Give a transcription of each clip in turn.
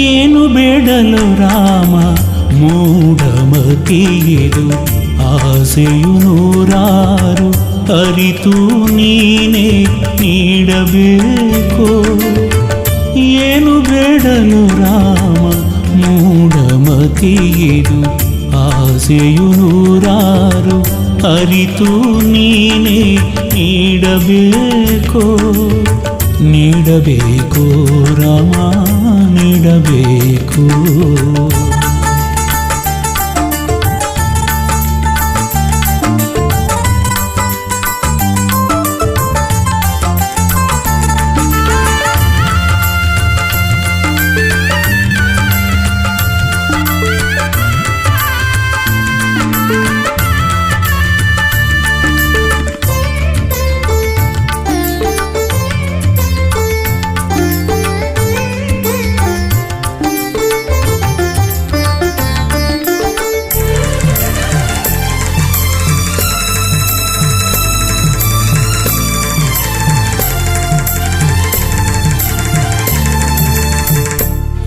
ಏನು ಬೇಡಲು ರಾಮ ಮೂಢಮತಿಯಿದು ಆಸೆಯು ನೂರಾರು ಅರಿತು ನೀನೇ ನೀಡಬೇಕು. ಏನು ಬೇಡಲು ರಾಮ ಮೂಢಮತಿಯಿದು ಆಸೆಯು ನೂರಾರು ಅರಿತು ನೀನೇ ನೀಡಬೇಕು. ನೀಡಬೇಕು ರಾಮ ನೀಡಬೇಕು.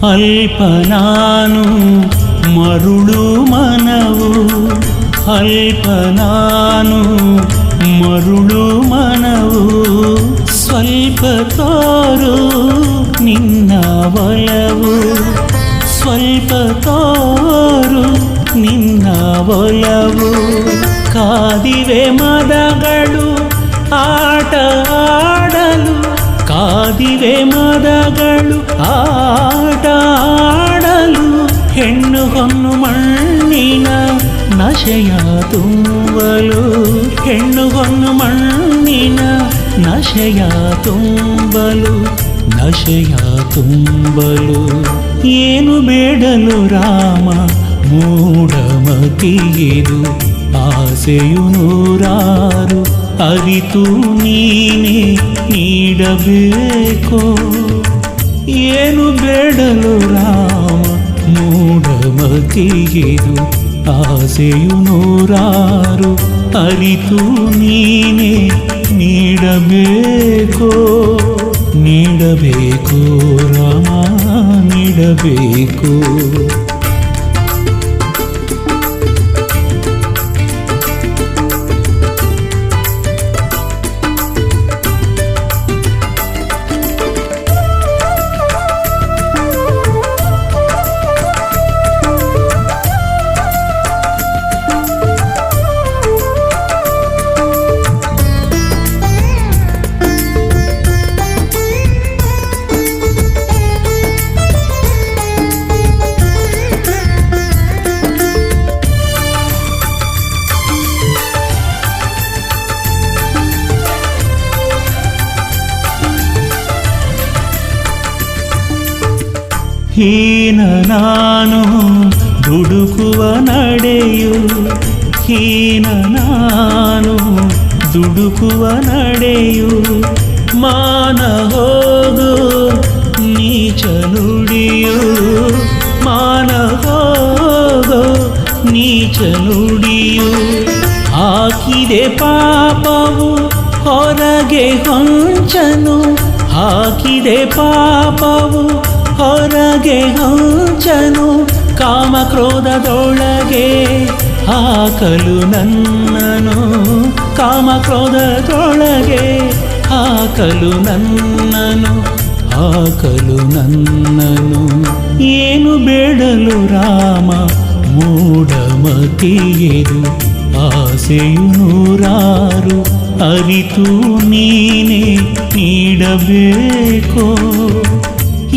ಅಲ್ಪ ನಾನು ಮರುಳು ಮನವು, ಅಲ್ಪ ನಾನು ಮರುಳು ಮನವು, ಸ್ವಲ್ಪ ತೋರು ನಿನ್ನ ಒಲವು, ಸ್ವಲ್ಪ ತೋರು ನಿನ್ನ ಒಲವು. ಕಾದಿವೆ ಮದಗಳು ಆಟ ಆಡಲು, ಕಾದಿವೆ ಮದಗಳು ಆಟ ಆಡಲು. ಹೆಣ್ಣು ಹೊನ್ನು ಮಣ್ಣಿನ ನಶೆಯ ತುಂಬಲು, ಹೆಣ್ಣು ಹೊನ್ನು ಮಣ್ಣಿನ ನಶೆಯ ತುಂಬಲು, ನಶೆಯ ತುಂಬಲು. ಏನು ಬೇಡಲು ರಾಮ ಮೂಢಮತಿಯಿದು ಆಸೆಯು ನೂರಾರು ಅರಿತು ನೀನೇ ನೀಡಬೇಕು. ಏನು ಬೇಡಲು ರಾಮ ಮೂಢಮತಿಯಿದು ಆಸೆಯು ನೂರಾರು ಅರಿತು ನೀನೇ ನೀಡಬೇಕು. ನೀಡಬೇಕು ರಾಮ ನೀಡಬೇಕು. ಹೀನ ನಾನು ದುಡುಕುವ ನಡೆಯು, ಹೀನ ನಾನು ದುಡುಕುವ ನಡೆಯು. ಮಾನ ಹೋಗು ನೀಚ ನುಡಿಯು, ಮಾನ ಹೋಗು ನೀಚ ನುಡಿಯು. ಹಾಕಿದೆ ಪಾಪವು ಹೊರಗೆ ಹೊಂಚನು, ಹಾಕಿದೆ ಪಾಪವು ಹೊರಗೆ ಹೊಂಚನು. ಕಾಮಕ್ರೋಧದೊಳಗೆ ಹಾಕಲು ನನ್ನನು, ಕಾಮಕ್ರೋಧದೊಳಗೆ ಹಾಕಲು ನನ್ನನು, ಹಾಕಲು ನನ್ನನು. ಏನು ಬೇಡಲು ರಾಮ ಮೂಢಮತಿಯಿದು ಆಸೆಯು ನೂರಾರು ಅರಿತು ನೀನೇ ನೀಡಬೇಕೋ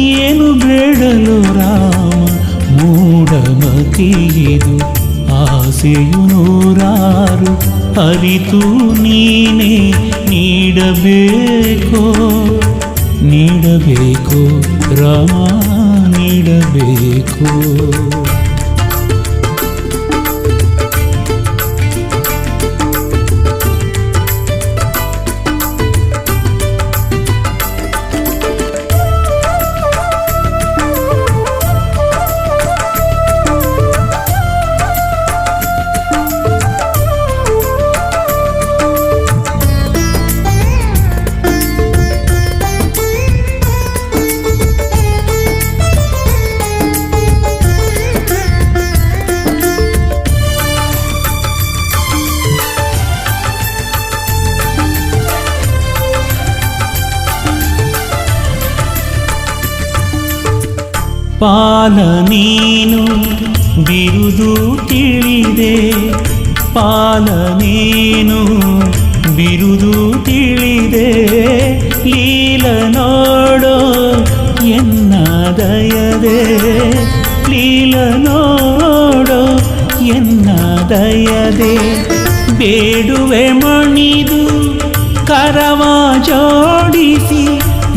ಏನು ಬೇಡಲು ರಾಮ ಮೂಢಮತಿಯಿದು ಆಸೆಯು ನೂರಾರು ಅರಿತು ನೀನೇ ನೀಡಬೇಕೋ ನೀಡಬೇಕೋ ರಾಮ ನೀಡಬೇಕೋ ಪಾಲ ನೀನು ಬಿರುದು ತಿಳಿದೆ ಪಾಲ ನೀನು ಬಿರುದು ತಿಳಿದೆ ಲೀಲ ನೋಡೋ ಎನ್ನ ದಯದೆ ಲೀಲ ನೋಡೋ ಎನ್ನ ದಯದೆ ಬೇಡುವೆ ಮಣಿದು ಕರವ ಜೋಡಿಸಿ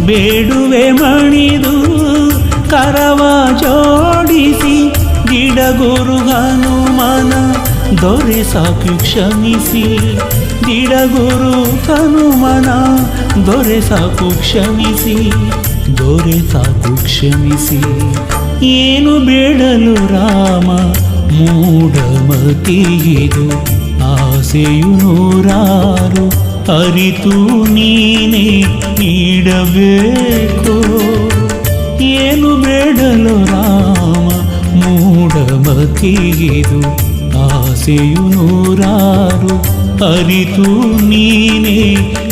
ಬೇಡುವೆ ಮಣಿದು ಕರವ ಜೋಡಿಸಿ ದಿಡಗುರು ಹನುಮನ ದೊರೆ ಸಾಕು ಕ್ಷಮಿಸಿ ದಿಡಗುರು ಹನುಮನ ದೊರೆ ಸಾಕು ಕ್ಷಮಿಸಿ ದೊರೆ ಸಾಕು ಕ್ಷಮಿಸಿ ಏನು ಬೇಡಲು ರಾಮ ಮೂಢಮತಿಯಿದು ಆಸೆಯು ನೂರಾರು ಅರಿತು ನೀನೇ ನೀಡಬೇಕೋ ಏನು ಬೇಡಲು ರಾಮ ಮೂಢಮತಿಯಿದು ಆಸೆಯು ನೂರಾರು ಅರಿತು ನೀನೇ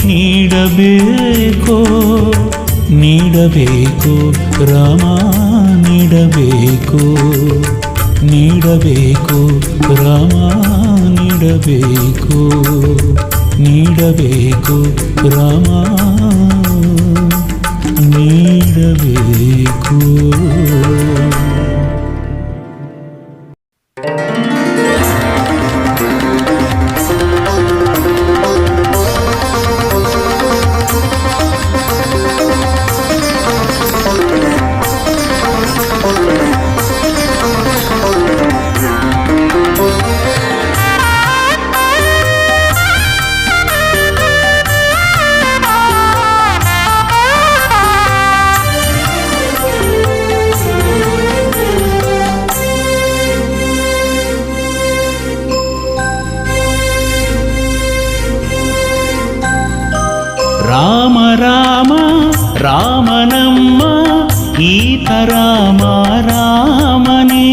ನೀಡಬೇಕೋ ನೀಡಬೇಕೋ ರಾಮ ನೀಡಬೇಕೋ ನೀಡಬೇಕೋ ರಾಮ ನೀಡಬೇಕೋ ನೀಡಬೇಕೋ ರಾಮ ನೀಡಬೇಕು ರಾಮ ರಾಮ ರಾಮನಮ್ಮ ಈತ ರಾಮ ರಾಮನೇ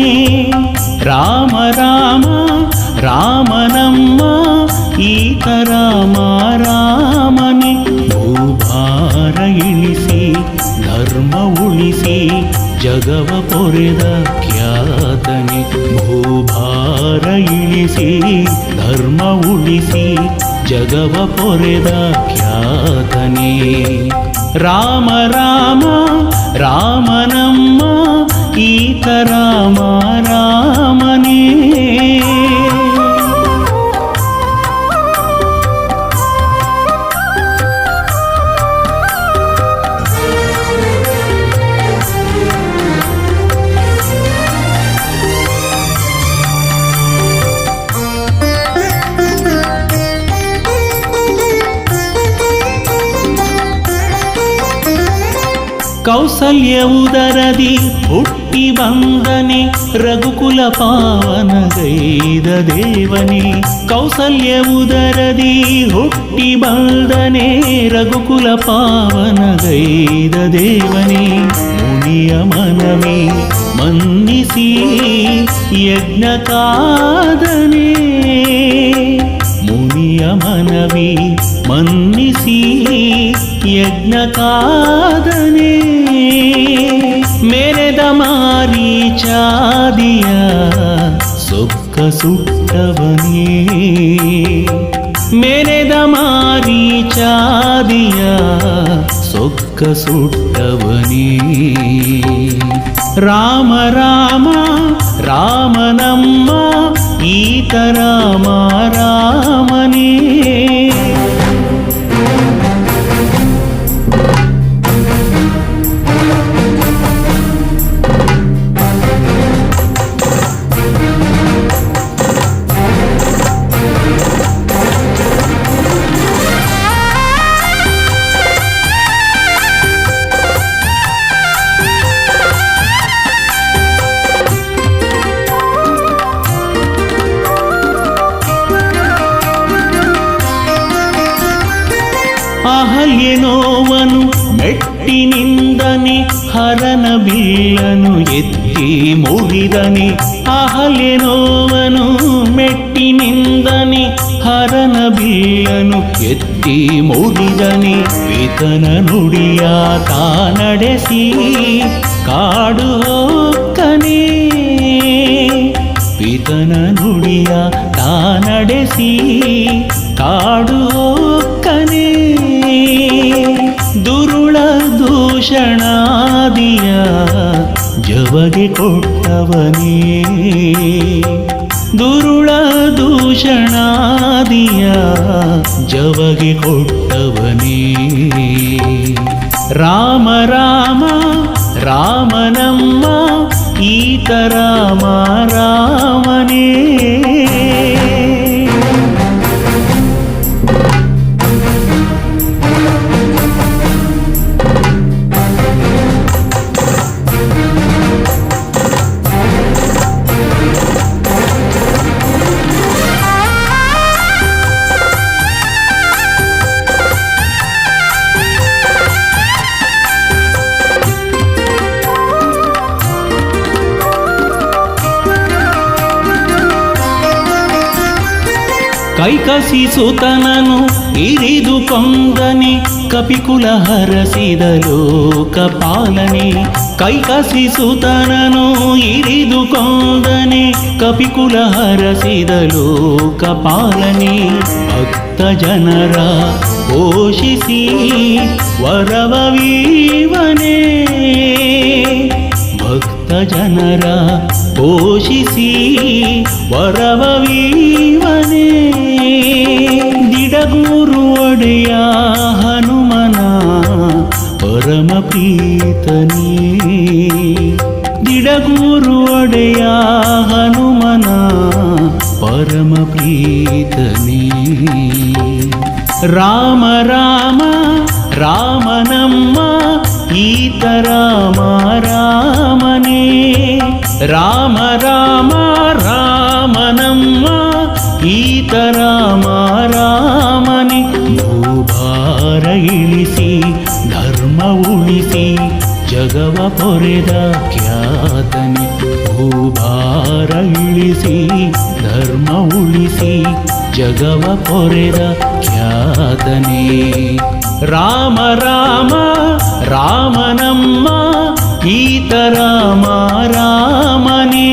ರಾಮ ರಾಮ ರಾಮನಮ್ಮ ಈತ ರಾಮ ರಾಮನೇ ಭೂಭಾರ ಇಳಿಸಿ ಧರ್ಮ ಉಳಿಸಿ ಜಗವ ಪೊರೆದ ಖ್ಯಾತನೆ ಭೂಭಾರ ಇಳಿಸಿ ಧರ್ಮ ಉಳಿಸಿ ಜಗವ ಪೊರೆದ ಖ್ಯಾತನೇ ರಾಮ ರಾಮ ರಾಮನಮ್ಮ ಈತ ರಾಮ ರಾಮನೇ ಕೌಸಲ್ಯ ಉದರದಿ ಹುಟ್ಟಿ ಬಂದನೆ ರಘುಕುಲ ಪಾವನಗೈದ ದೇವನೇ ಕೌಸಲ್ಯ ಉದರದಿ ಹುಟ್ಟಿ ಬಂದನೆ ರಘುಕುಲ ಪಾವನಗೈದ ದೇವನೇ ಮುನಿಯ ಮನವಿ ಮನ್ನಿಸಿ ಯಜ್ಞ ಕಾದನೆ ಮುನಿಯ ಮನವಿ ಮನ್ನಿಸಿ ಯಜ್ಞ ಕಾದನೆ ಮೆರೆದ ಮಾರೀಚಾದಿಯ ಸೊಕ್ಕ ಸುಟ್ಟವನೇ ಮೆರೆದ ಮಾರೀಚಾದಿಯ ಸೊಕ್ಕ ಸುಟ್ಟವನೇ. ರಾಮ ರಾಮ ರಾಮನಮ್ಮ ಈತ ರಾಮ ರಾಮನೇ. ಅಹಲ್ಯನೋವನು ಮೆಟ್ಟಿನಿಂದನೆ ಹರನ ಬಿಲ್ಲನು ಎತ್ತಿ ಮುಗಿದನೆ. ಅಹಲ್ಯನೋವನು ಮೆಟ್ಟಿನಿಂದನೆ ಹರನ ಬಿಲ್ಲನು ಎತ್ತಿ ಮುಗಿದನೆ. ಪಿತನ ನುಡಿಯ ತಾ ನಡೆಸಿ ಕಾಡು ಹೋಕ್ಕನೆ. ಪಿತನ ನುಡಿಯ ತಾ ನಡೆಸಿ ಕಾಡು ಹೋಕ್ಕನೆ. ದುರುಳ ದೂಷಣಾದಿಯ ಜವಗೆ ಕೊಟ್ಟವನೇ. ದುರುಳ ದೂಷಣಾದಿಯ ಜವಗೆ ಕೊಟ್ಟವನೇ. ರಾಮ ರಾಮ ರಾಮನಮ್ಮ ಈತ ರಾಮ ರಾಮನೇ. ಕೈಕಸಿ ಸುತನನು ಇರಿದು ಕೊಂದನೆ. ಕಪಿಕುಲ ಹರಸಿದ ಲೋಕಪಾಲನೆ. ಕೈಕಸಿ ಸುತನನು ಇರಿದು ಕೊಂದನೆ. ಕಪಿಕುಲ ಹರಸಿದ ಲೋಕಪಾಲನೆ. ಭಕ್ತ ಜನರ ಪೋಷಿಸಿ ವರವವೀವನೇ. ಭಕ್ತ ಜನರ ಪೋಷಿಸಿ ವರವವೀವನೇ. ದಿಡಗೂರು ಒಡೆಯ ಹನುಮನ ಪರಮ ಪ್ರೀತನೇ. ದಿಡಗೂರು ಒಡೆಯ ಹನುಮನ ಪರಮ ಪ್ರೀತನೇ. ರಾಮ ರಾಮ ರಾಮನಮ್ಮ ಈತ ರಾಮ ರಾಮನೇ. ರಾಮ ರಾಮ ರಾಮನಮ್ಮ ಈತ ರಾಮ ರಾಮನೇ. ಭೂಭಾರ ಇಳಿಸಿ ಧರ್ಮ ಉಳಿಸಿ ಜಗವ ಪೊರೆದ ಖ್ಯಾತನೆ. ಭೂಭಾರ ಇಳಿಸಿ ಧರ್ಮ ಉಳಿಸಿ ಜಗವ ಪೊರೆದ ಖ್ಯಾತನೆ. ರಾಮ ರಾಮ ರಾಮನಮ್ಮ ಈತ ರಾಮ ರಾಮನೇ.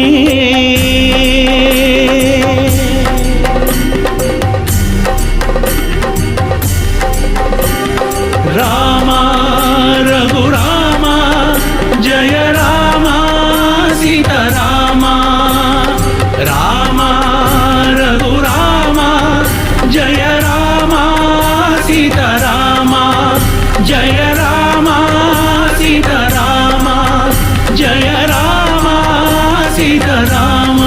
ರಾಮ ರಘುರಾಮ ಜಯ ರಾಮ ಸೀತಾರಾಮ. ರಾಮ ರಘುರಾಮ ಜಯ ರಾಮ ಸೀತಾರಾಮ. ಜಯ ರಾಮ ಸೀತಾರಾಮ. ಜಯ ರಾಮ ಸೀತಾರಾಮ.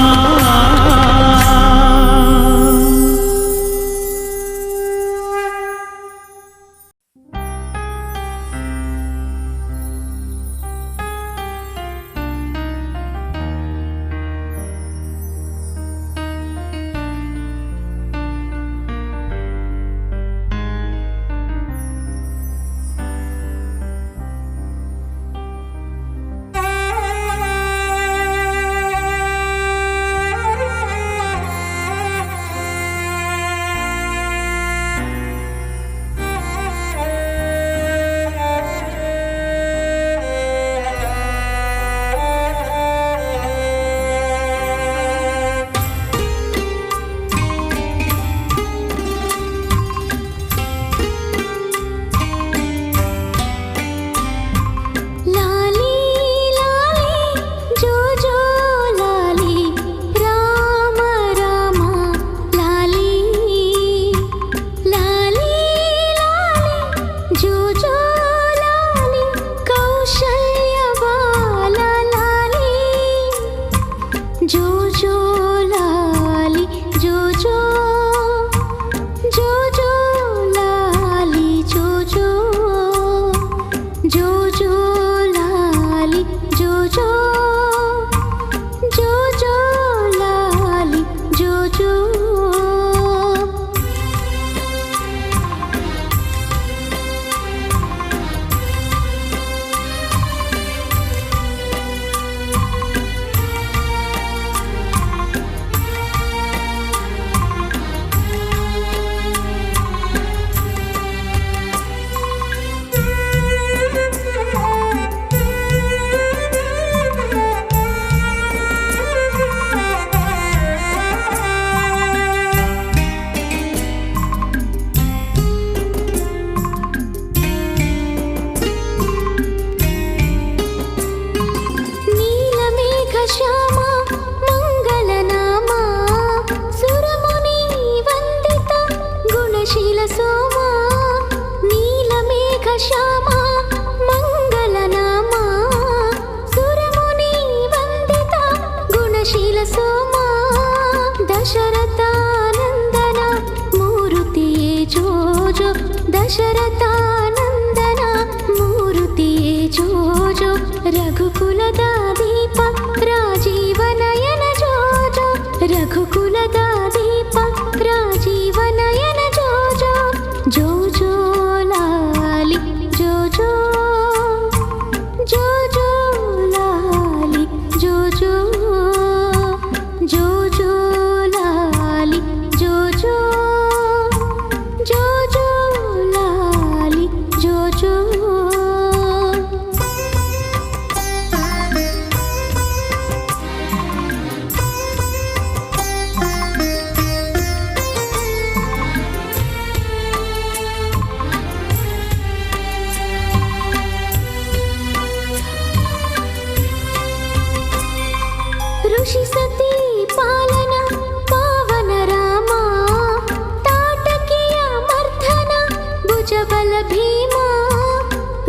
ಬಲ ಭೀಮಾ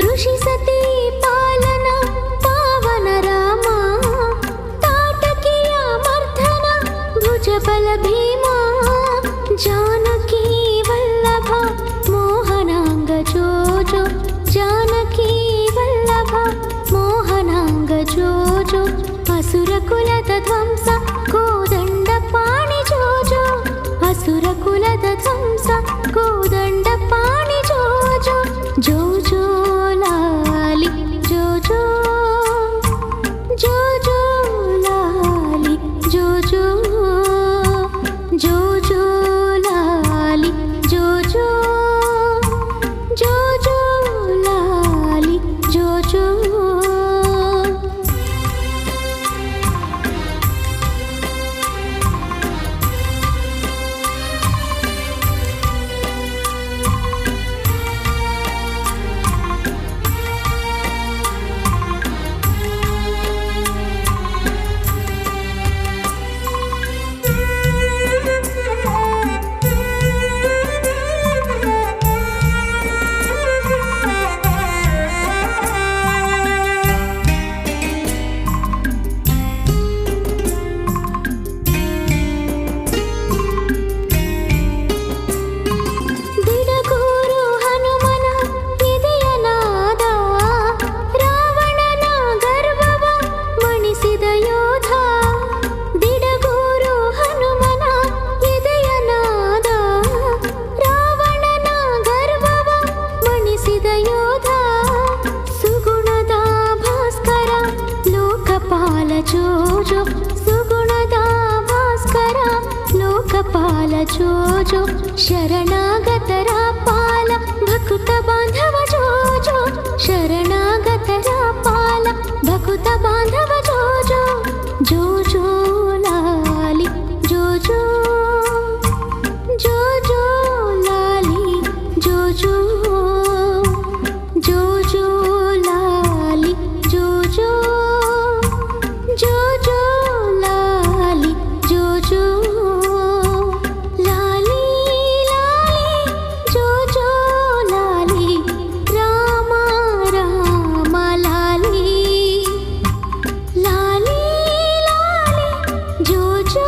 ಋಷಿ ಸತಿ ಪಾಲನ ಪಾವನ ರಾಮ ತಾಟಕಿಯ ಮರ್ಧನ ಭುಜ ಬಲ ಭೀಮಾ ಜಾನಕಿ ವಲ್ಲಭ ಮೋಹನಾಂಗ ಜೋಜೋ ಜಾನಕಿ ವಲ್ಲಭ ಮೋಹನಾಂಗ ಜೋಜೋ ಅಸುರ ಕುಲದ ಧ್ವಂಸ ಕೋದಂಡ ಪಾಣಿ ಜೋಜೋ ಅಸುರ ಕುಲದ ಧ್ವಂಸ ಕೋದಂಡ ಪಾಣಿ ಜೋಜೋ ಜೋಜೋ ಲಾಲಿ ಜೋಜೋ ಜೋಜೋ ಲಾಲಿ ಜೋಜೋ ಜೋಜೋ ಲಾಲಿ ಜೋಜೋ ಜೋಜೋ ಲಾಲಿ ಜೋಜೋ ದಿಡಗೂರು ಹನುಮನ ಎದೆಯನಾದ ರಾವಣನ ಗರ್ವವ ಮಣಿಸಿದ ಯೋಧ ದಿಡಗೂರು ಹನುಮನ ಎದೆಯನಾದ ರಾವಣನ ಗರ್ವವ ಮಣಿಸಿದ ಯೋಧ ಸುಗುಣದ ಭಾಸ್ಕರ ಲೋಕಪಾಲ ಜೋಜೋ ಸುಗುಣದ ಭಾಸ್ಕರ ಲೋಕಪಾಲ ಜೋಜೋ ಶರಣಾಗತರ ಪಾಲ ಭಕುತ ಬಾಂಧವ ಜೋಜೋ ಶರಣಾಗತರ ಪಾಲ ಭಕುತ ಬಾಂಧವ ಜೋಜೋ ಜೋಜೋ ಲಾಲಿ ಜೋಜೋ ಜೋಜೋ ಲಾಲಿ ಜೋಜೋ ಜೋಜೋ ಲಾಲಿ ಜೋಜೋ ಜೋಜೋ ಲಾಲಿ ಜೋಜೋ ಲಾಲಿ ಲಾಲಿ ಜೋಜೋ ಲಾಲಿ ರಾಮ ರಾಮ ಲಾಲಿ ಲಾಲಿ ಲಾಲಿ ಜೋಜೋ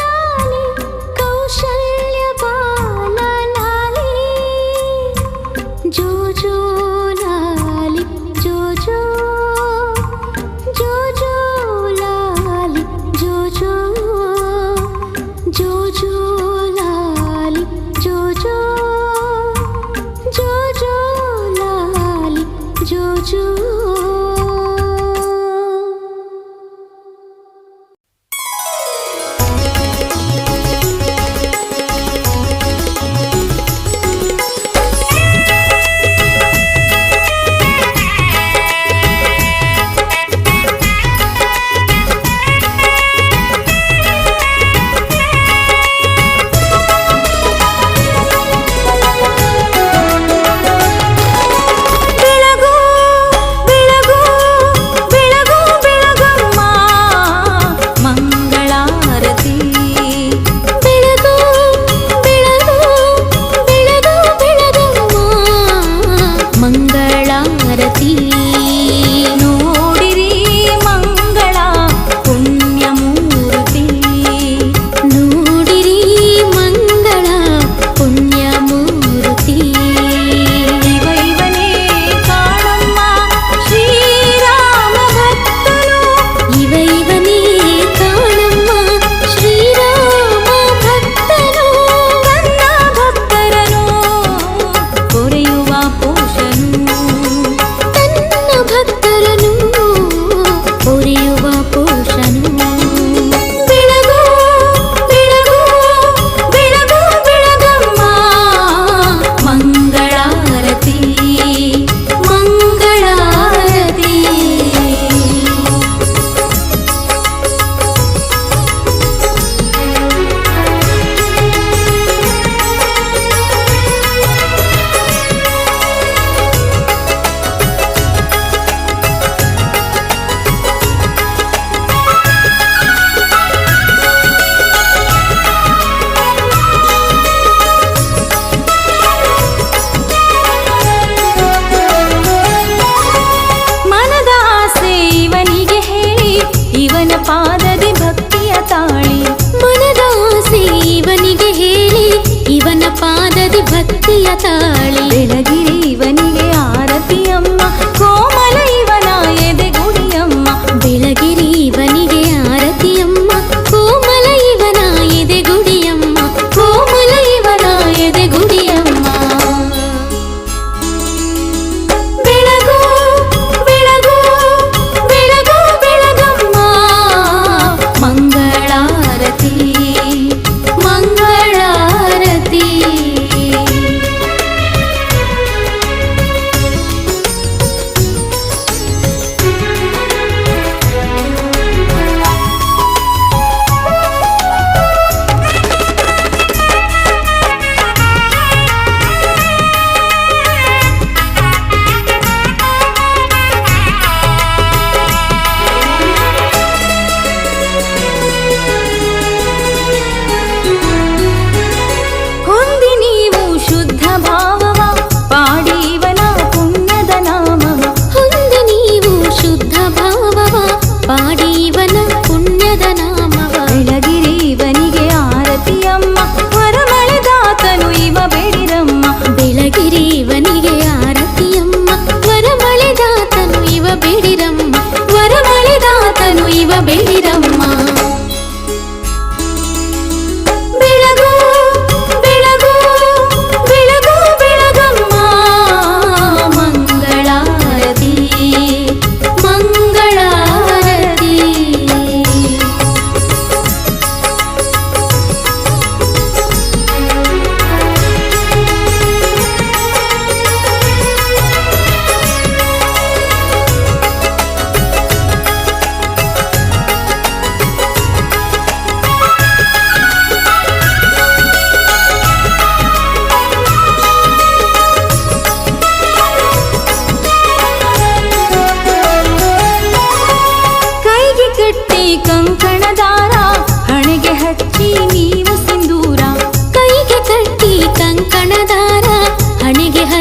ಲಾಲಿ ಕೌಶಲ್ಯ ಬಾಲ ಲಾಲಿ ಜೋಜೋ ಲಾಲಿ ಜೋಜೋ ಜೋಜೋ ಲಾಲಿ ಜೋಜೋ ಜೋಜೋ ಲಾಲಿ ಜೋಜೋ ಜೋಜೋ ಲಾಲಿ ಜೋಜೋ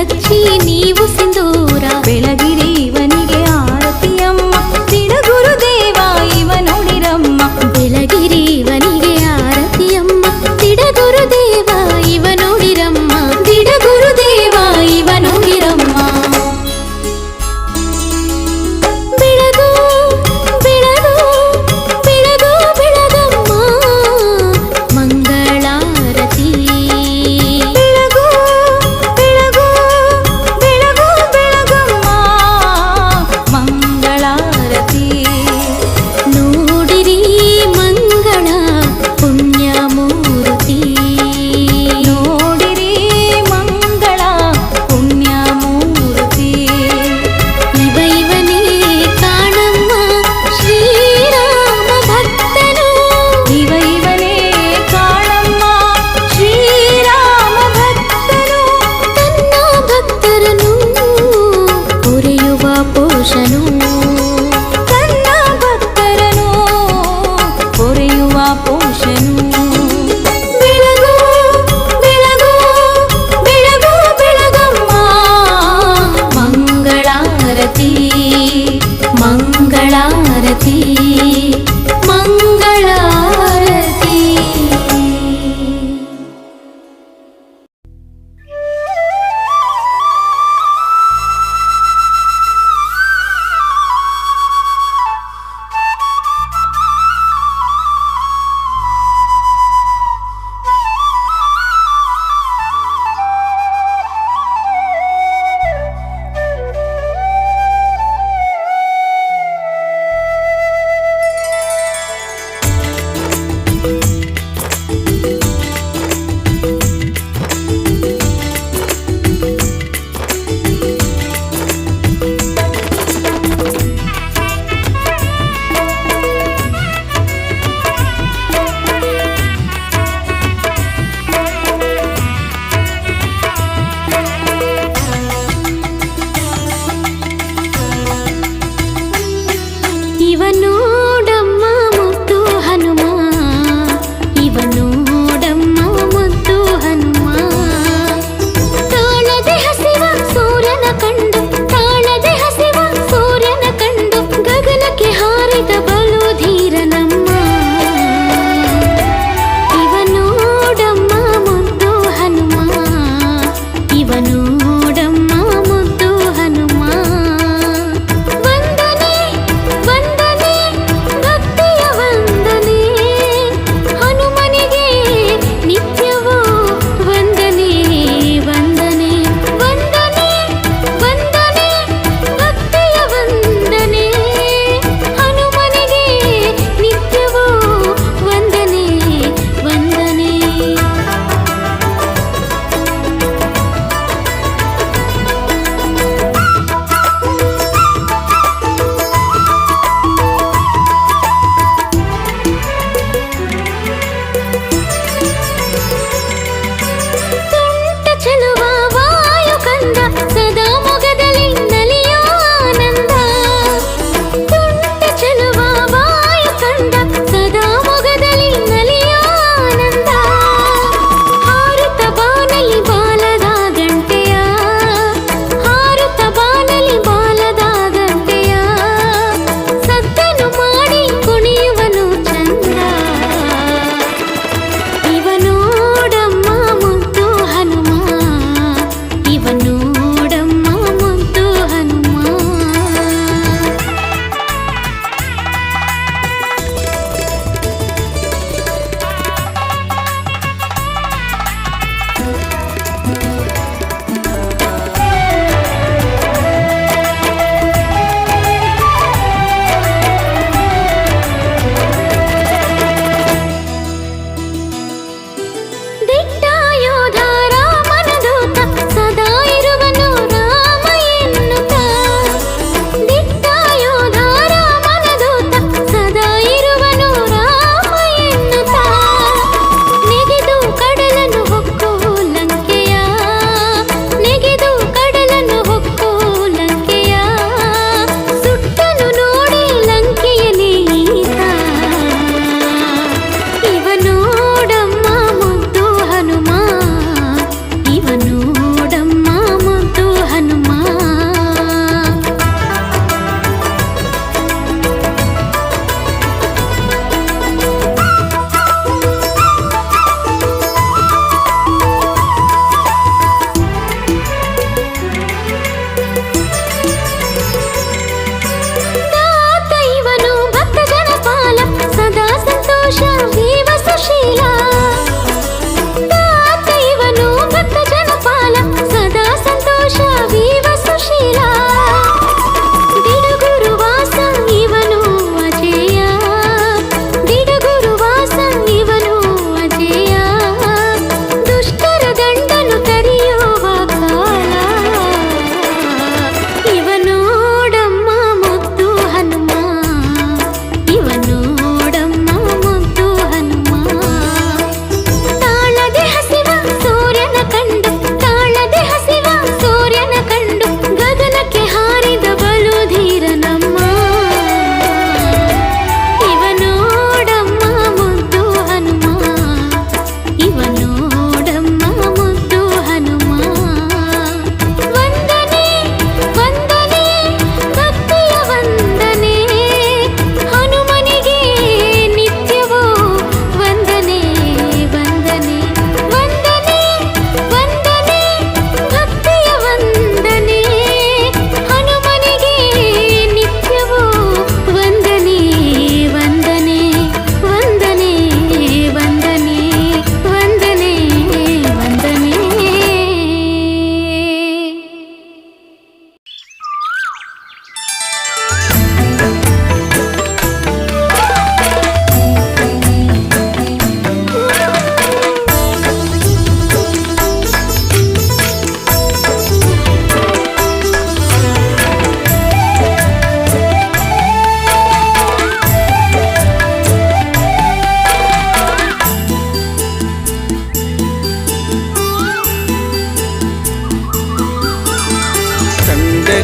ಹಚ್ಚಿ ನೀವು ಸಿಂಧೂರ ಬೆಳಗಿರಿ ಇವನಿಗೆ ಆರತಿಯಮ್ಮ ತಿಡಗುರುದೇವ ಇವ ನೋಡಿರಮ್ಮ ಬೆಳಗಿರಿ ಇವನಿಗೆ ಆರತಿಯಮ್ಮ ತಿಡಗುರುದೇವ ಇವ ನೋಡಿರಮ್ಮ ತಿಡಗುರುದೇವ ಇವ ನೋಡಿರಮ್ಮ ಬೆಳಗು ಬೆಳಗು ಬೆಳಗು ಬೆಳಗಮ್ಮ ಮಂಗಳಾರತಿ ಬೆಳಗು ಬೆಳಗು ಬೆಳಗು ಬೆಳಗು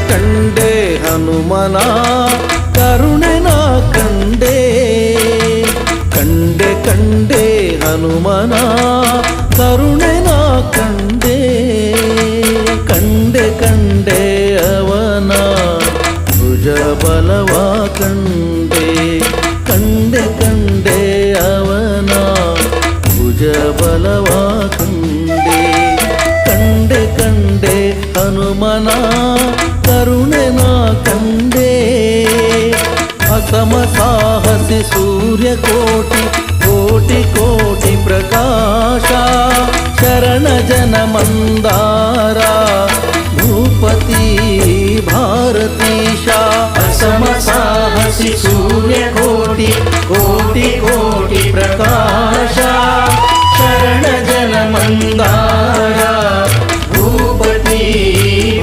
ಕಂಡೆ ಹನುಮನ ಕರುಣೆ ನಾ ಕಂಡೆ ಕಂಡೆ ಕಂಡೆ ಹನುಮನ ಕರುಣೆ ನಾ ಕಂಡೆ ಕಂಡೆ ಕಂಡೆ ಅವನ ಭುಜ ಬಲವ ಕಂಡೆ ಕಂಡೆ ಕಂಡೆ ಅವನ ಭುಜ ಬಲವ ಕಂಡೆ ಕಂಡೆ ಕಂಡೆ ಹನುಮನ ಕರುಣೆ ನಾ ಕಂಡೆ ಅಸಮ ಸಾಹಸಿ ಸೂರ್ಯ ಕೋಟಿ ಕೋಟಿ ಕೋಟಿ ಪ್ರಕಾಶ ಶರಣ ಜನ ಮಂದಾರ ಭೂಪತಿ ಭಾರತೀಶ ಅಸಮ ಸಾಹಸಿ ಸೂರ್ಯ ಕೋಟಿ ಕೋಟಿ ಕೋಟಿ ಪ್ರಕಾಶ ಶರಣ ಜನ ಮಂದಾರ ಭೂಪತಿ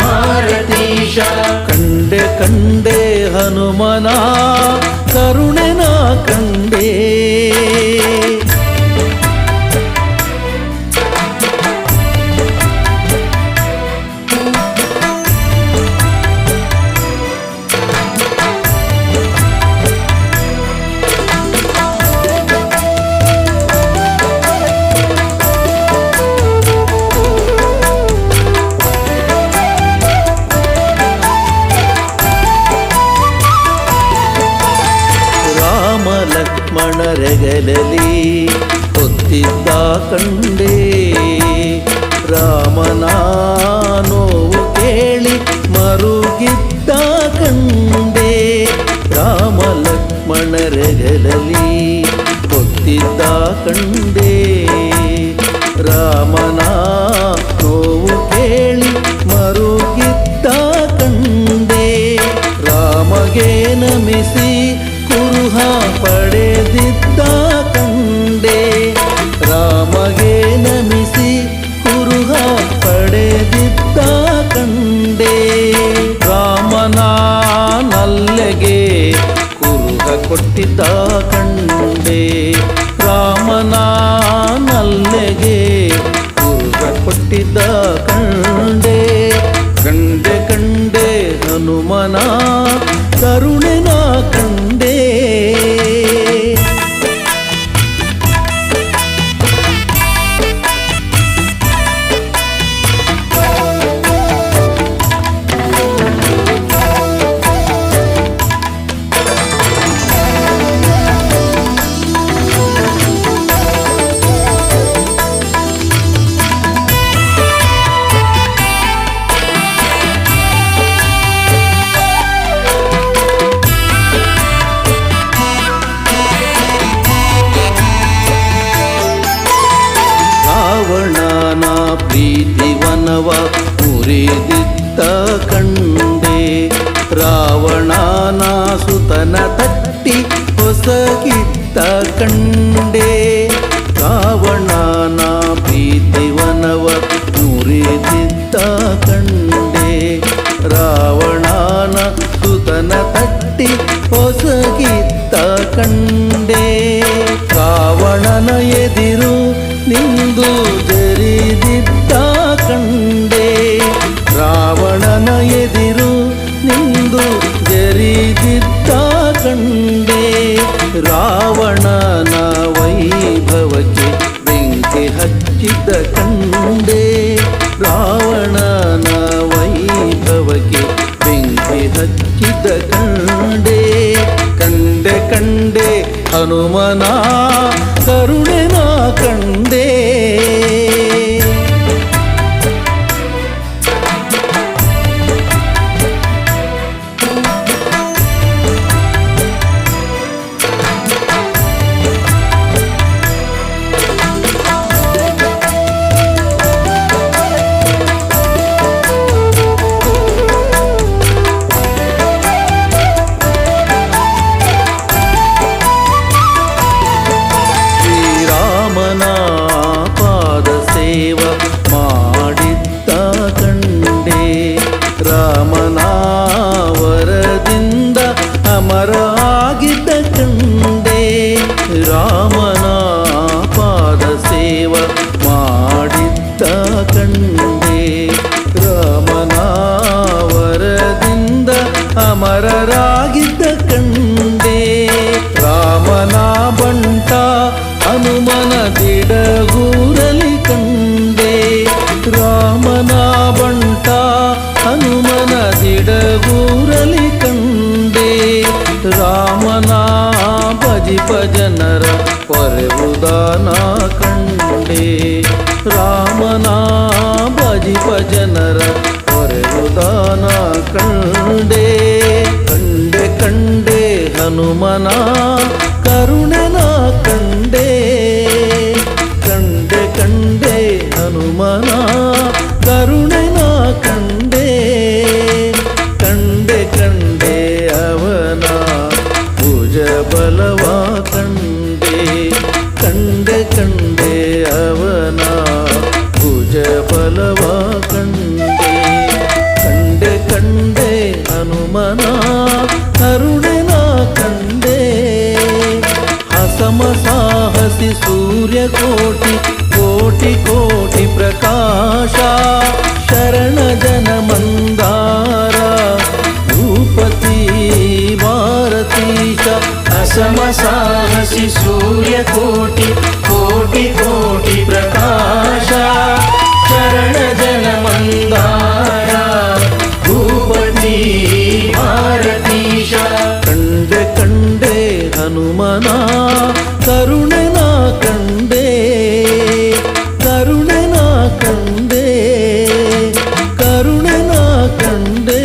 ಭಾರತೀಶ ಕಂಡೆ ಕಂಡೆ ಹನುಮನ ಕರುಣೆ ನಾ ಕಂಡೆ ಲಕ್ಷ್ಮಣರೆಗಲಲಿ ಹೊತ್ತಿದ್ದ ಕಂಡೆ ರಾಮನ ನೋವು ಕೇಳಿ ಮರುಗಿದ್ದ ಕಂಡೆ ರಾಮ ಲಕ್ಷ್ಮಣರೆಗಲಲಿ ಹೊತ್ತಿದ್ದ ಕಂಡೆ ರಾಮನ ನೋವು ಕೇಳಿ ಮರುಗಿದ್ದ ಕಂಡೆ ರಾಮಗೆ ನಮಿಸಿ ಕುರುಹ ಪಡೆದಿದ್ದ ಕಂಡೆ ರಾಮಗೆ ನಮಿಸಿ ಕುರುಹ ಪಡೆದಿದ್ದ ಕಂಡೆ ರಾಮನ ನಲ್ಲೆಗೆ ಕುರುಹ ಕೊಟ್ಟಿದ್ದ ಕಂಡೆ ರಾಮನ ನಲ್ಲೆಗೆ ಕುರುಹ ಕೊಟ್ಟಿದ್ದ ಕಂಡೆ ಕಂಡೆ ಕಂಡೆ ಹನುಮನ ಕರುಣೆ ನಾ ಕಂಡೆ ರಾವಣನ ಪ್ರೀತಿವನವ ಮುರಿದಿದ್ದ ಕಂಡೆ ರಾವಣನ ಸುತನ ತಟ್ಟಿ ಹೊಸಗಿದ್ದ ಕಂಡೆ ರಾವಣನ ಪ್ರೀತಿವನವ ಮುರಿದಿದ್ದ ಕಂಡೆ ರಾವಣನ ಸುತನ ತಟ್ಟಿ ಹೊಸಗಿದ್ದ ಕಂಡೆ ರಾವಣನ ಎದಿರು ನಿಂದು ಜರಿದಿದ್ದ ಕಂಡೆ ರಾವಣನ ಎದಿರು ನಿಂದು ಜರಿದಿದ್ದ ಕಂಡೆ ರಾವಣನ ವೈಭವಕ್ಕೆ ಬೆಂಕಿ ಹಚ್ಚಿದ್ದ ಕಂಡೆ ರಾವಣನ ವೈಭವಕ್ಕೆ ಬೆಂಕಿ ಹಚ್ಚಿದ್ದ ಕಂಡೆ ಕಂಡೆ ಕಂಡೆ ಹನುಮನ ಕರುಣೆ ನಾ ಕಂಡೆ ರಾಮನ ಪಾದ ಸೇವ ಮಾಡಿದ್ದ ಕಂಡೆ ರಾಮನ ವರದಿಂದ ದಿಡಗೂರಲಿ ಕಂಡೆ ರಾಮನ ಭಜಿಪ ಜನರ ಪೊರೆವುದಾನ ಕಂಡೆ ರಾಮನ ಭಜಿಪ ಜನರ ಪೊರೆವುದಾನ ಕಂಡೆ ಕಂಡೆ ಕಂಡೆ ಹನುಮನ ಕರುಣನ ಕಂಡೆ ಕಂಡೆ ಕಂಡೆ ಹನುಮನ ಕರುಣನ ಕಂಡೆ ಕಂಡೆ ಕಂಡೆ ಅವನ ಭುಜ ಬಲವ ಕಂಡೆ ಕಂಡೆ ಕಂಡೆ ಅವನ ಭುಜ ಬಲವ ಕಂಡೆ ಕಂಡೆ ಕಂಡೆ ಹನುಮನ ಕರುಣನ ಕಂಡೆ ಹಸಮ ಸಾಹಸಿ ಸೂರ್ಯಕೋಟಿ ಕೋಟಿ ಕೋಟಿ ಪ್ರಕಾಶ ಶರಣ ಜನ ಮಂದಾರ ಭೂಪತಿ ಭಾರತೀಶ ಅಸಮ ಸಾಹಸಿ ಸೂರ್ಯಕೋಟಿ ಕೋಟಿ ಕೋಟಿ ಪ್ರಕಾಶ ಶರಣ ಜನ ಮಂದಾರ ಭೂಪತಿ ಭಾರತೀಶ ಕಂಡೆ ಕಂಡೆ ಹನುಮನ ಕರುಣನ ಕಂಡೆ ಕರುಣನ ಕಂಡೆ ಕರುಣನ ಕಂಡೆ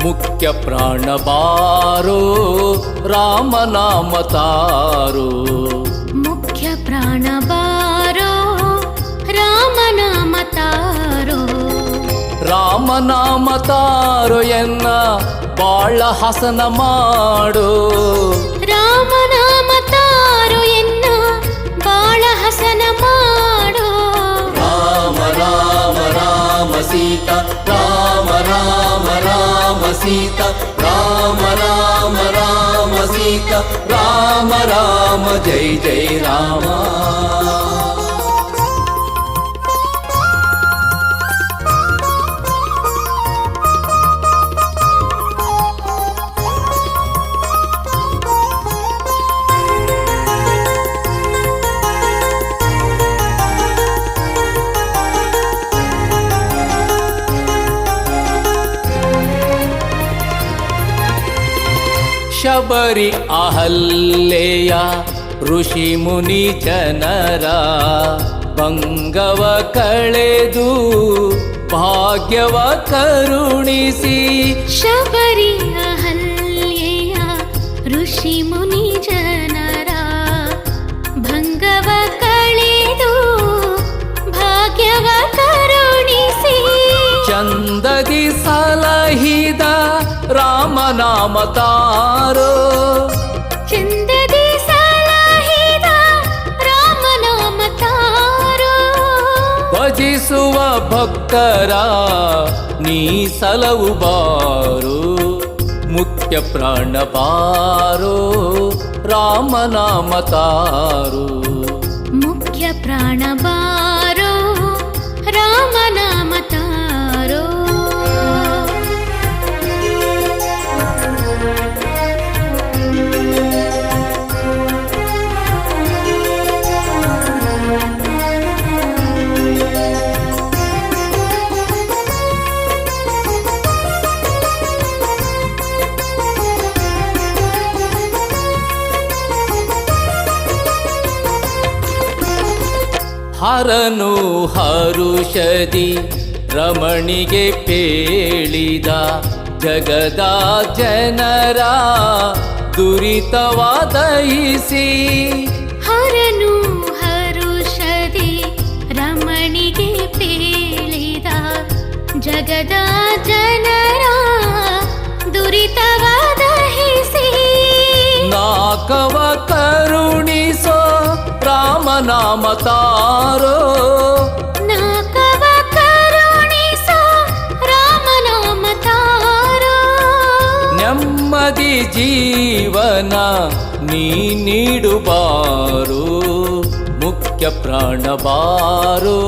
ಮುಖ್ಯ ಪ್ರಾಣ ಬಾರೋ ರಾಮನಾಮ ತಾರೋ ಮುಖ್ಯ ಪ್ರಾಣ ಬಾರೋ ರಾಮನಾಮ ತಾರೋ ರಾಮನಾಮ ತಾರೋ ಎನ್ನ ಬಾಳ ಹಸನ ಮಾಡೋ ರಾಮನಾಮ ತಾರೋ ಎನ್ನ ಬಾಳ ಹಸನ ಮಾಡೋ ರಾಮ ರಾಮ ರಾಮ ಸೀತಾ ರಾಮ ರಾಮ ರಾಮ ಸೀತಾ ರಾಮ ರಾಮ ರಾಮ ಸೀತಾ ರಾಮ ರಾಮ ಜೈ ಜೈ ರಾಮ ಶಬರಿ ಅಹಲ್ಲೆಯ ಋಷಿ ಮುನಿ ಜನರ ಭಂಗವ ಕಳೆದು ಭಾಗ್ಯವ ಕರುಣಿಸಿ ಶಬರಿ ಅಹಲ್ಯೆಯ ಋಷಿ ಮುನಿ ಜನರ ಭಂಗವ ಕಳೆದು ಭಾಗ್ಯವ ಕರುಣಿಸಿ ಚಂದದಿ ಸಲಹಿದ ರಾಮನಾಮ ತಾರೋ ಚಂದದಿ ಸಲಹಿದ ರಾಮನಾಮ ತಾರೋ ಭಜಿಸುವ ಭಕ್ತರ ನೀ ಸಲವು ಬಾರೋ ಮುಖ್ಯ ಪ್ರಾಣ ಬಾರೋ ರಾಮನಾಮ ತಾರೋ ಮುಖ್ಯ ಪ್ರಾಣ ಬಾರೋ ರಾಮನಾಮ ತಾರೋ ಹರನು ಹರುಷದಿ ರಮಣಿಗೆ ಪೇಳಿದ ಜಗದ ಜನರ ದುರಿತವ ದಯಿಸಿ ಹರನು ಹರುಷದಿ ರಮಣಿಗೆ ಪೇಳಿದ ಜಗದ ಜನರ ದುರಿತವ ದಹಿಸಿ ನಾಕವ ಕರುಣಿಸೋ ರಾಮ ರಾಮನಾಮ ತಾರೋ ನಾಕವ ಕರುಣಿಸೋ ರಾಮನಾಮ ತಾರೋ ನೆಮ್ಮದಿ ಜೀವನ ನೀ ನೀಡುಬಾರೋ ಮುಖ್ಯ ಪ್ರಾಣ ಬಾರೋ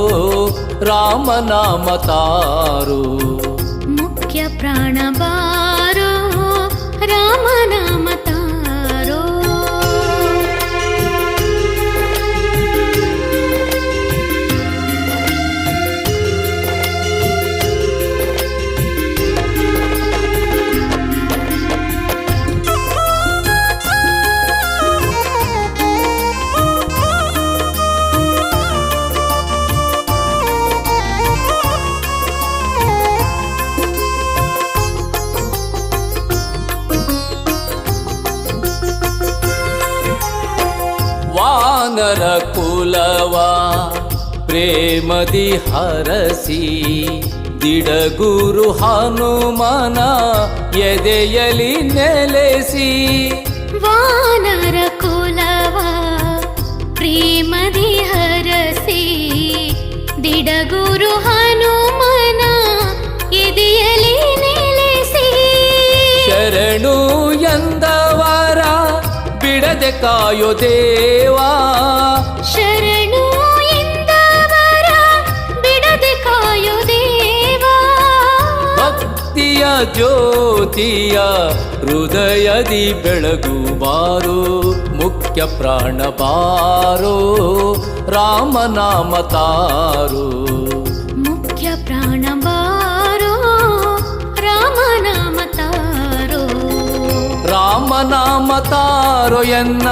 ರಾಮನಾಮ ತಾರೋ ಮುಖ್ಯ ಪ್ರಾಣ ಬಾರೋ ರಾಮನಾಮ ತಾರೋ ವಾನರ ಕುಲವ ಪ್ರೇಮದಿ ಹರಸಿ ದಿಡಗುರು ಹನುಮನ ಎದೆಯಲಿ ನೆಲೆಸಿ ವಾನರ ಕುಲವ ಪ್ರೇಮದಿ ಹರಸಿ ದಿಡಗುರು ಹನುಮನ ಎದೆಯಲಿ ನೆಲೆಸಿ ಶರಣು ಎಂದವರ ಬಿಡದೆ ಕಾಯೋ ದೇವಾ ಶರಣು ಎಂದವರ ಬಿಡದೆ ಕಾಯೋ ದೇವಾ ಭಕ್ತಿಯ ಜ್ಯೋತಿಯ ಹೃದಯದಿ ಬೆಳಗುಬಾರೋ ಮುಖ್ಯ ಪ್ರಾಣ ಬಾರೋ ರಾಮನಾಮ ತಾರೋ ಮುಖ್ಯ ಪ್ರಾಣ ಬಾರೋ ರಾಮನಾಮ ತಾರೋ ರಾಮನಾಮ ತಾರೋ ಎನ್ನ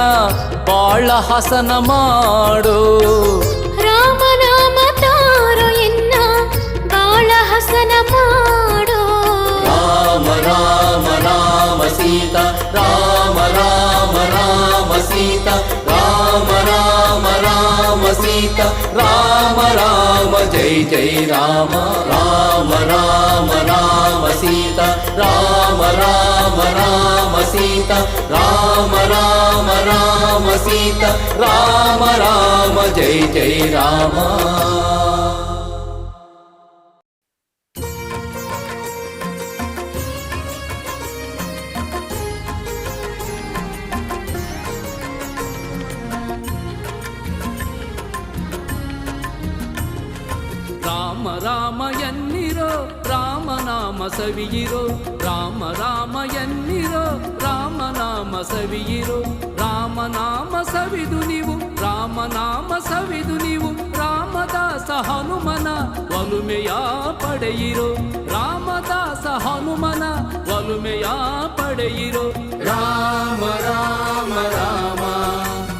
ಬಾಳ ಹಸನ ಮಾಡೋ ರಾಮನಾಮ ತಾರೋ ಎನ್ನ ಬಾಳ ಹಸನ ಮಾಡೋ ರಾಮ ರಾಮ ರಾಮ ಸೀತಾ ರಾಮ ರಾಮ ರಾಮ ಸೀತಾ ರಾಮ ರಾಮ ರಾಮ ಸೀತಾ ರಾಮ ರಾಮ ಜೈ ಜೈ ರಾಮ ರಾಮ ರಾಮ ರಾಮ ಸೀತಾ ರಾಮ ರಾಮ ರಾಮ ಸೀತಾ ರಾಮ ರಾಮ ರಾಮ ಸೀತಾ ರಾಮ ರಾಮ ಜೈ ಜೈ ರಾಮ ರಾಮ ರಾಮ ಎನ್ನಿರೋ ರಾಮನಾಮ ಸವಿಯಿರೋ ರಾಮ ರಾಮ ಎನ್ನಿರೋ ರಾಮನಾಮ ಸವಿಯಿರೋ ರಾಮನಾಮ ಸವಿದು ನೀವು ರಾಮನಾಮ ಸವಿದು ನೀವು ರಾಮದಾಸ ಹನುಮನ ಒಲುಮೆಯ ಪಡೆಯಿರೋ ರಾಮದಾಸ ಹನುಮನ ಒಲುಮೆಯ ಪಡೆಯಿರೋ ರಾಮ ರಾಮ ರಾಮ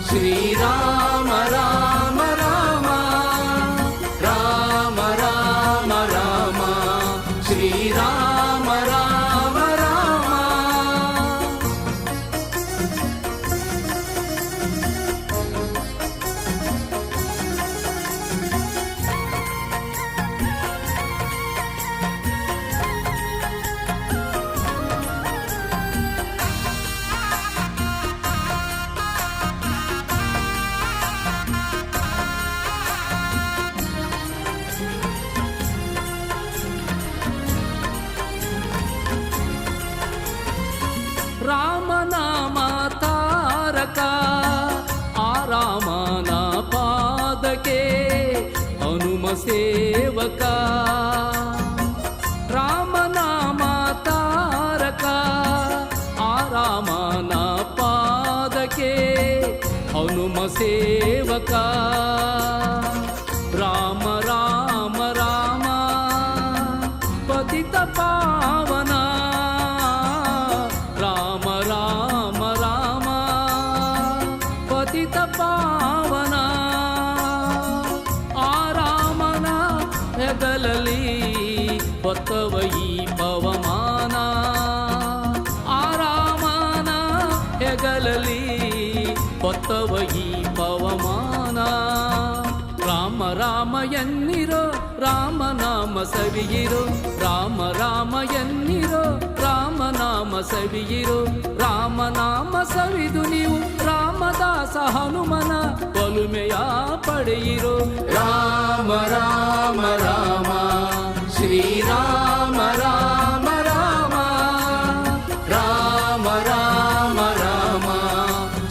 ಶ್ರೀರಾಮ ರಾಮ ರಾಮ ರಾಮ ರಾಮ ರಾಮ ಶ್ರೀರಾಮ ರಾಮ ರಾಮ ರಾಮನಾಮ ತಾರಕ ಆ ರಾಮನ ಪಾದಕ್ಕೆ ಹನುಮ ಸೇವಕ ರಾಮನಾಮ ತಾರಕ ಆ ರಾಮನ ಪಾದಕ್ಕೆ ಹನುಮ ಸೇವಕ ರಾಮ ರಾಮ ರಾಮ ಪತಿತ ಪಾವನ ರಾಮ ರಾಮ ರಾಮ ಪತಿತ ಪಾವನ ಆ ರಾಮನ ಹೆಗಲಲ್ಲಿ ಹೊತ್ತವ ಈ ಪವಮಾನ ಆ ರಾಮನ ಹೆಗಲಲ್ಲಿ ಹೊತ್ತವ ಈ ಪವಮಾನ ರಾಮ ರಾಮ ಎನ್ನಿರೋ ರಾಮನಾಮ ಸವಿಯಿರೋ ರಾಮ ರಾಮ ಎನ್ನಿರೋ ರಾಮನಾಮ ಸವಿಯಿರೋ ರಾಮನಾಮ ಸವಿದು ನೀವು ರಾಮ ರಾಮದಾಸ ಹನುಮನ ಒಲುಮೆಯ ಪಡೆಯಿರೋ. ರಾಮ ರಾಮ ರಾಮ ಶ್ರೀರಾಮ ರಾಮ ರಾಮ ರಾಮ ರಾಮ ರಾಮ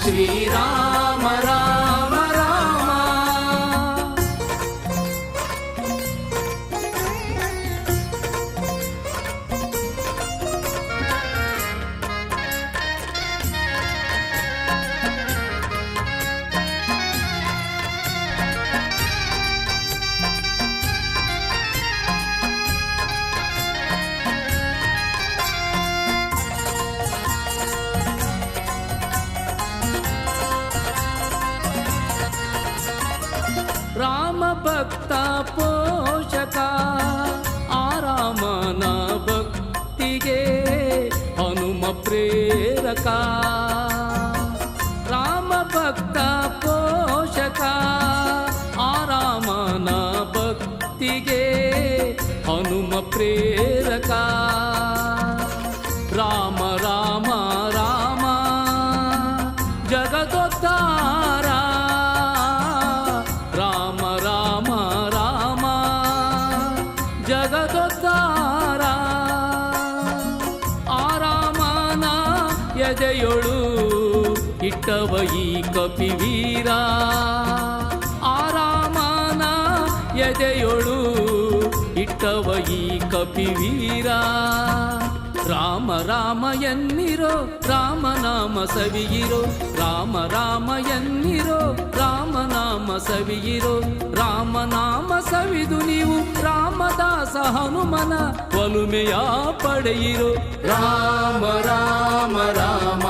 ಶ್ರೀರಾಮ ರಾಮ ರಾಮ. ರಾಮ ಭಕ್ತ ಪೋಷಕ ಆರಾಮನ ಭಕ್ತಿಗೆ ಹನುಮ ಪ್ರೇರಕ. ರಾಮ ಭಕ್ತ ಪೋಷಕ ಆರಾಮನ ಭಕ್ತಿಗೆ ಹನುಮ ಪ್ರೇರಕ. ರಾಮ ರಾಮ ರಾಮ ಜಗದೋದ್ಧಾರ. ರಾಮ ರಾಮ ರಾಮ ಜಗದೋದ್ಧಾರ. ಆರಾಮನ ಎದೆಯೊಳು ಇಟ್ಟವ ಈ ಕಪಿವೀರ. ಆರಾಮನ ಎದೆಯೊಳು ಇಟ್ಟವ ಈ ಕಪಿವೀರ. ರಾಮ ರಾಮ ಎನ್ನಿರೋ ರಾಮನಾಮ ಸವಿಯಿರೋ. ರಾಮ ರಾಮ ಎನ್ನಿರೋ ರಾಮನಾಮ ಸವಿಯಿರೋ. ರಾಮನಾಮ ಸವಿದು ನೀವು ರಾಮದಾಸ ಹನುಮನ ಒಲುಮೆಯ ಪಡೆಯಿರೋ. ರಾಮ ರಾಮ ರಾಮ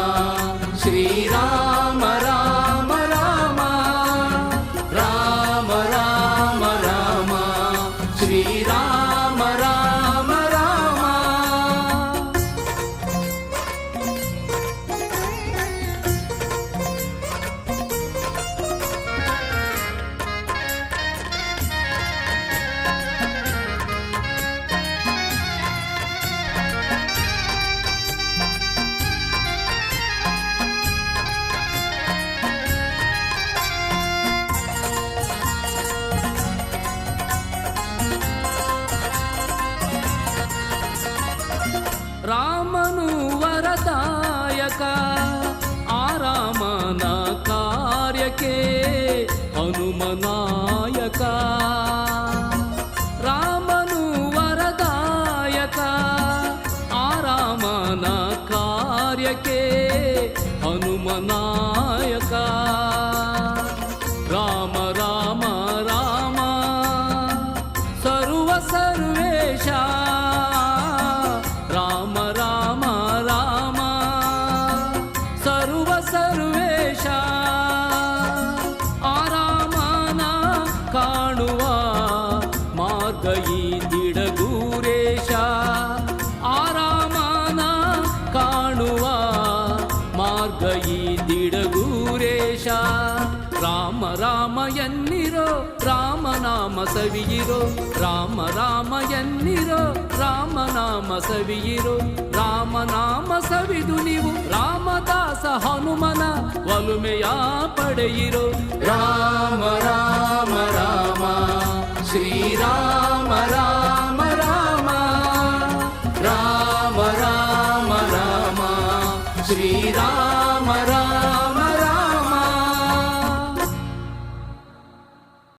ಶ್ರೀರಾಮ ರಾಮ ರಾಮ ರಾಮ ರಾಮ ರಾಮ ಶ್ರೀರಾಮ ರಾಮ ರಾಮ. ರಾಮನು ವರದಾಯಕ ಆರಾಮನ ಕಾರ್ಯಕ್ಕೆ ಹನುಮನಾಯಕ. ರಾಮನು ವರದಾಯಕ ಆರಾಮನ ಕಾರ್ಯಕ್ಕೆ ಹನುಮನಾಯಕ. ರಾಮ ರಾಮ ರಾಮ ಸರ್ವ ಸರ್ವೇಶ. ರಾಮ ರಾಮ ರಾಮ ಸರ್ವ ಸರ್ವೇಶ. ಆರಾಮನ ಕಾಣುವ ಮಾರ್ಗ ಈ ದಿಡಗೂರೇಶ. ಆರಾಮನ ಕಾಣುವ ಮಾರ್ಗ ಈ ದಿಡಗೂರೇಶ. ರಾಮ ರಾಮ ಎನ್ನಿರೋ ರಾಮನಾಮ ಸವಿಯಿರೋ. ರಾಮ ರಾಮ ಎನ್ನಿರೋ ರಾಮನಾಮ ಸವಿಯಿರೋ. ರಾಮನಾಮ ಸವಿದು ನೀವು ರಾಮದಾಸ ಹನುಮನ ಒಲುಮೆಯ ಪಡೆಯಿರೋ. ರಾಮ ರಾಮ ರಾಮ ಶ್ರೀರಾಮ ರಾಮ ರಾಮ ರಾಮ ರಾಮ ರಾಮ ಶ್ರೀರಾಮ